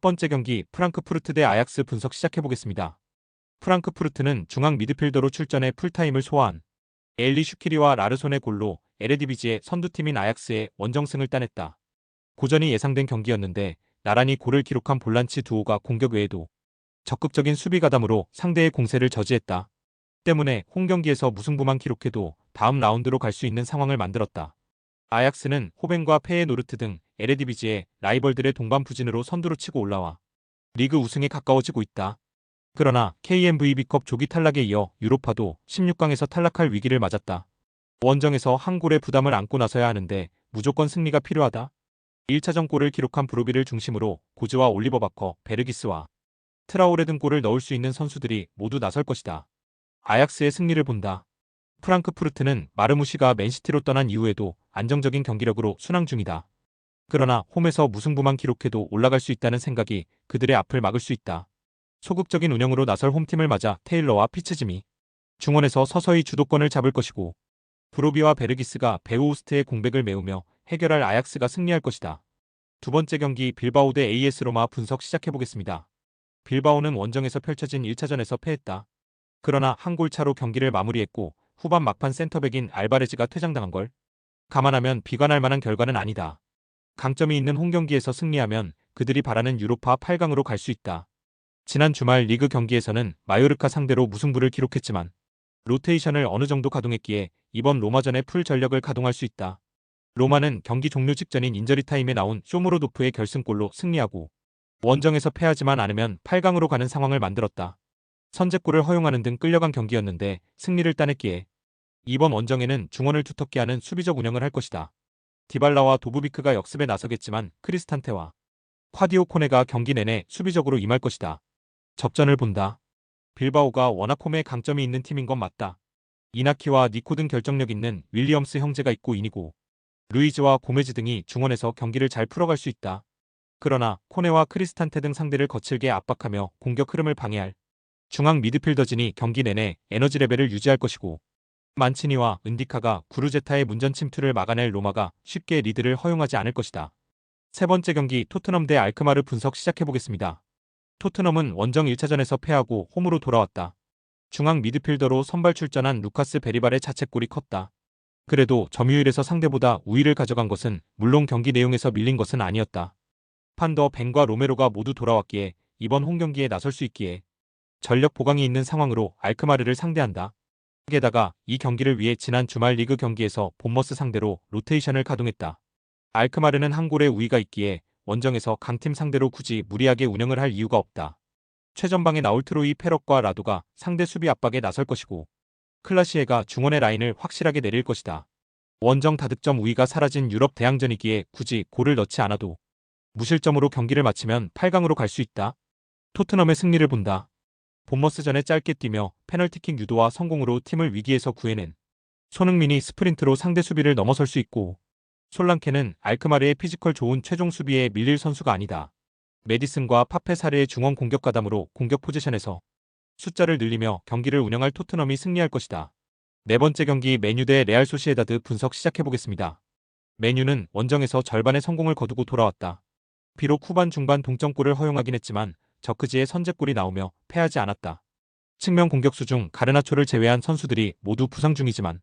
번째 경기 프랑크푸르트 대 아약스 분석 시작해보겠습니다. 프랑크푸르트는 중앙 미드필더로 출전해 풀타임을 소화한 엘리 슈키리와 라르손의 골로 에레디비지의 선두팀인 아약스의 원정승을 따냈다. 고전이 예상된 경기였는데 나란히 골을 기록한 볼란치 두오가 공격 외에도 적극적인 수비 가담으로 상대의 공세를 저지했다. 때문에 홈 경기에서 무승부만 기록해도 다음 라운드로 갈 수 있는 상황을 만들었다. 아약스는 호벤과 페예노르트 등 에레디비지의 라이벌들의 동반부진으로 선두로 치고 올라와 리그 우승에 가까워지고 있다. 그러나 KNVB컵 조기 탈락에 이어 유로파도 16강에서 탈락할 위기를 맞았다. 원정에서 한 골의 부담을 안고 나서야 하는데 무조건 승리가 필요하다. 1차전 골을 기록한 브로비를 중심으로 고즈와 올리버 바커, 베르기스와 트라오레 등 골을 넣을 수 있는 선수들이 모두 나설 것이다. 아약스의 승리를 본다. 프랑크푸르트는 마르무시가 맨시티로 떠난 이후에도 안정적인 경기력으로 순항 중이다. 그러나 홈에서 무승부만 기록해도 올라갈 수 있다는 생각이 그들의 앞을 막을 수 있다. 소극적인 운영으로 나설 홈팀을 맞아 테일러와 피츠짐이 중원에서 서서히 주도권을 잡을 것이고 브로비와 베르기스가 베우우스트의 공백을 메우며 해결할 아약스가 승리할 것이다. 두 번째 경기 빌바오 대 AS 로마 분석 시작해보겠습니다. 빌바오는 원정에서 펼쳐진 1차전에서 패했다. 그러나 한 골 차로 경기를 마무리했고 후반 막판 센터백인 알바레즈가 퇴장당한 걸 감안하면 비관할 만한 결과는 아니다. 강점이 있는 홈 경기에서 승리하면 그들이 바라는 유로파 8강으로 갈 수 있다. 지난 주말 리그 경기에서는 마요르카 상대로 무승부를 기록했지만 로테이션을 어느 정도 가동했기에 이번 로마전에 풀 전력을 가동할 수 있다. 로마는 경기 종료 직전인 인저리 타임에 나온 쇼무로도프의 결승골로 승리하고 원정에서 패하지만 않으면 8강으로 가는 상황을 만들었다. 선제골을 허용하는 등 끌려간 경기였는데 승리를 따냈기에 이번 원정에는 중원을 두텁게 하는 수비적 운영을 할 것이다. 디발라와 도부비크가 역습에 나서겠지만 크리스탄테와 콰디오 코네가 경기 내내 수비적으로 임할 것이다. 접전을 본다. 빌바오가 워낙 홈에 강점이 있는 팀인 건 맞다. 이나키와 니코 등 결정력 있는 윌리엄스 형제가 있고 이니고 루이즈와 고메즈 등이 중원에서 경기를 잘 풀어갈 수 있다. 그러나 코네와 크리스탄테 등 상대를 거칠게 압박하며 공격 흐름을 방해할 중앙 미드필더진이 경기 내내 에너지 레벨을 유지할 것이고 만치니와 은디카가 구르제타의 문전 침투를 막아낼 로마가 쉽게 리드를 허용하지 않을 것이다. 세 번째 경기 토트넘 대 알크마르 분석 시작해보겠습니다. 토트넘은 원정 1차전에서 패하고 홈으로 돌아왔다. 중앙 미드필더로 선발 출전한 루카스 베리발의 자책골이 컸다. 그래도 점유율에서 상대보다 우위를 가져간 것은 물론 경기 내용에서 밀린 것은 아니었다. 판더 벤과 로메로가 모두 돌아왔기에 이번 홈 경기에 나설 수 있기에 전력 보강이 있는 상황으로 알크마르를 상대한다. 게다가 이 경기를 위해 지난 주말 리그 경기에서 본머스 상대로 로테이션을 가동했다. 알크마르는 한 골의 우위가 있기에 원정에서 강팀 상대로 굳이 무리하게 운영을 할 이유가 없다. 최전방에 나올 트로이 페럭과 라도가 상대 수비 압박에 나설 것이고 클라시에가 중원의 라인을 확실하게 내릴 것이다. 원정 다득점 우위가 사라진 유럽 대항전이기에 굳이 골을 넣지 않아도 무실점으로 경기를 마치면 8강으로 갈 수 있다. 토트넘의 승리를 본다. 본머스전에 짧게 뛰며 페널티킥 유도와 성공으로 팀을 위기에서 구해낸 손흥민이 스프린트로 상대 수비를 넘어설 수 있고 솔랑케는 알크마르의 피지컬 좋은 최종 수비에 밀릴 선수가 아니다. 메디슨과 파페사르의 중원 공격 가담으로 공격 포지션에서 숫자를 늘리며 경기를 운영할 토트넘이 승리할 것이다. 네 번째 경기 메뉴 대 레알 소시에다드 분석 시작해보겠습니다. 메뉴는 원정에서 절반의 성공을 거두고 돌아왔다. 비록 후반 중반 동점골을 허용하긴 했지만 저크지의 선제골이 나오며 패하지 않았다. 측면 공격수 중 가르나초를 제외한 선수들이 모두 부상 중이지만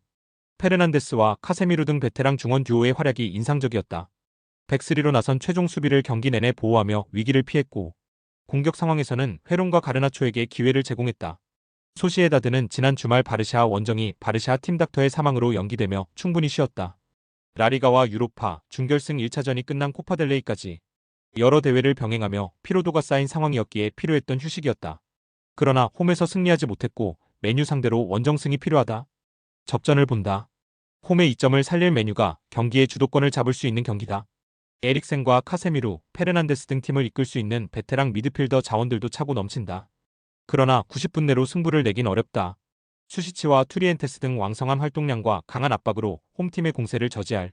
페르난데스와 카세미루 등 베테랑 중원 듀오의 활약이 인상적이었다. 백스리로 나선 최종 수비를 경기 내내 보호하며 위기를 피했고 공격 상황에서는 회론과 가르나초에게 기회를 제공했다. 소시에다드는 지난 주말 바르샤 원정이 바르샤 팀닥터의 사망으로 연기되며 충분히 쉬었다. 라리가와 유로파, 준결승 1차전이 끝난 코파델레이까지 여러 대회를 병행하며 피로도가 쌓인 상황이었기에 필요했던 휴식이었다. 그러나 홈에서 승리하지 못했고 메뉴 상대로 원정승이 필요하다. 접전을 본다. 홈의 이점을 살릴 메뉴가 경기의 주도권을 잡을 수 있는 경기다. 에릭센과 카세미루, 페르난데스 등 팀을 이끌 수 있는 베테랑 미드필더 자원들도 차고 넘친다. 그러나 90분 내로 승부를 내긴 어렵다. 수시치와 투리엔테스 등 왕성한 활동량과 강한 압박으로 홈팀의 공세를 저지할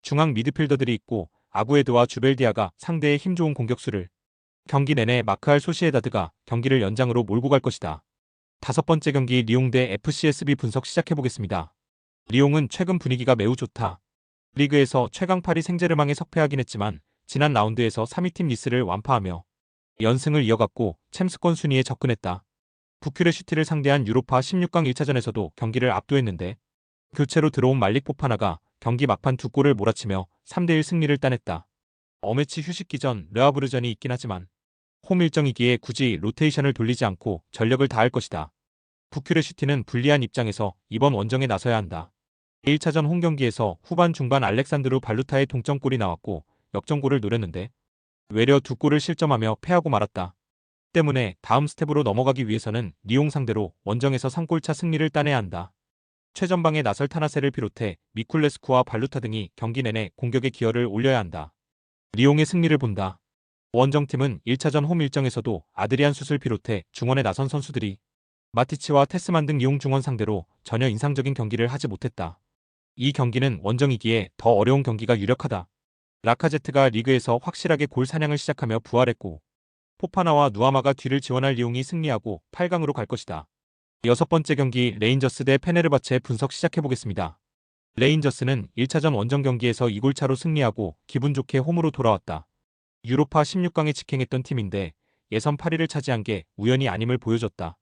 중앙 미드필더들이 있고 아구에드와 주벨디아가 상대의 힘 좋은 공격수를 경기 내내 마크할 소시에다드가 경기를 연장으로 몰고 갈 것이다. 다섯 번째 경기 리옹 대 FCSB 분석 시작해보겠습니다. 리옹은 최근 분위기가 매우 좋다. 리그에서 최강 파리 생제르맹에 석패하긴 했지만 지난 라운드에서 3위 팀 니스를 완파하며 연승을 이어갔고 챔스권 순위에 접근했다. 부큐레슈티를 상대한 유로파 16강 1차전에서도 경기를 압도했는데 교체로 들어온 말릭 포파나가 경기 막판 두 골을 몰아치며 3대1 승리를 따냈다. 어매치 휴식기 전 르아브르전이 있긴 하지만 홈 일정이기에 굳이 로테이션을 돌리지 않고 전력을 다할 것이다. 부큐레슈티는 불리한 입장에서 이번 원정에 나서야 한다. 1차전 홈경기에서 후반 중반 알렉산드루 발루타의 동점골이 나왔고 역전골을 노렸는데 외려 두 골을 실점하며 패하고 말았다. 때문에 다음 스텝으로 넘어가기 위해서는 리옹 상대로 원정에서 3골차 승리를 따내야 한다. 최전방에 나설 타나세를 비롯해 미쿨레스쿠와 발루타 등이 경기 내내 공격에 기여를 올려야 한다. 리옹의 승리를 본다. 원정팀은 1차전 홈 일정에서도 아드리안 숫을 비롯해 중원에 나선 선수들이 마티치와 테스만 등 리옹 중원 상대로 전혀 인상적인 경기를 하지 못했다. 이 경기는 원정이기에 더 어려운 경기가 유력하다. 라카제트가 리그에서 확실하게 골 사냥을 시작하며 부활했고 포파나와 누아마가 뒤를 지원할 리옹이 승리하고 8강으로 갈 것이다. 여섯 번째 경기 레인저스 대 페네르바체 분석 시작해보겠습니다. 레인저스는 1차전 원정 경기에서 2골 차로 승리하고 기분 좋게 홈으로 돌아왔다. 유로파 16강에 직행했던 팀인데 예선 8위를 차지한 게 우연이 아님을 보여줬다.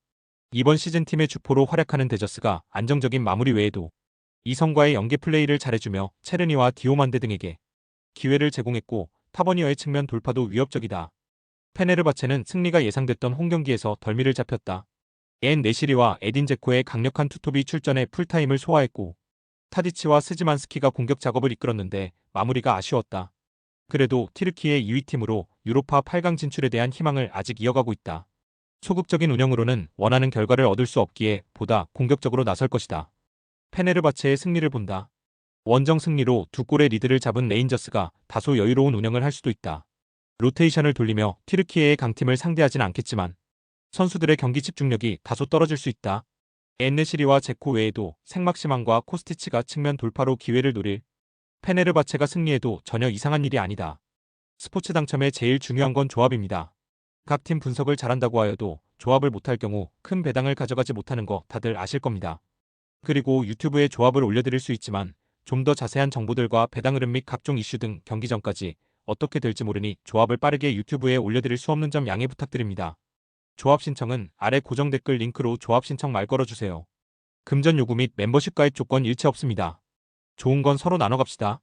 이번 시즌 팀의 주포로 활약하는 데저스가 안정적인 마무리 외에도 이성과의 연계 플레이를 잘해주며 체르니와 디오만데 등에게 기회를 제공했고 타버니어의 측면 돌파도 위협적이다. 페네르바체는 승리가 예상됐던 홈경기에서 덜미를 잡혔다. 엔 네시리와 에딘 제코의 강력한 투톱이 출전해 풀타임을 소화했고 타디치와 스지만스키가 공격 작업을 이끌었는데 마무리가 아쉬웠다. 그래도 티르키의 2위 팀으로 유로파 8강 진출에 대한 희망을 아직 이어가고 있다. 소극적인 운영으로는 원하는 결과를 얻을 수 없기에 보다 공격적으로 나설 것이다. 페네르바체의 승리를 본다. 원정 승리로 두 골의 리드를 잡은 레인저스가 다소 여유로운 운영을 할 수도 있다. 로테이션을 돌리며 튀르키예의 강팀을 상대하진 않겠지만 선수들의 경기 집중력이 다소 떨어질 수 있다. 엔네시리와 제코 외에도 생막시만과 코스티치가 측면 돌파로 기회를 노릴 페네르바체가 승리해도 전혀 이상한 일이 아니다. 스포츠 당첨에 제일 중요한 건 조합입니다. 각 팀 분석을 잘한다고 하여도 조합을 못할 경우 큰 배당을 가져가지 못하는 거 다들 아실 겁니다. 그리고 유튜브에 조합을 올려드릴 수 있지만 좀 더 자세한 정보들과 배당 흐름 및 각종 이슈 등 경기 전까지 어떻게 될지 모르니 조합을 빠르게 유튜브에 올려드릴 수 없는 점 양해 부탁드립니다. 조합 신청은 아래 고정 댓글 링크로 조합 신청 말 걸어주세요. 금전 요구 및 멤버십 가입 조건 일체 없습니다. 좋은 건 서로 나눠 갑시다.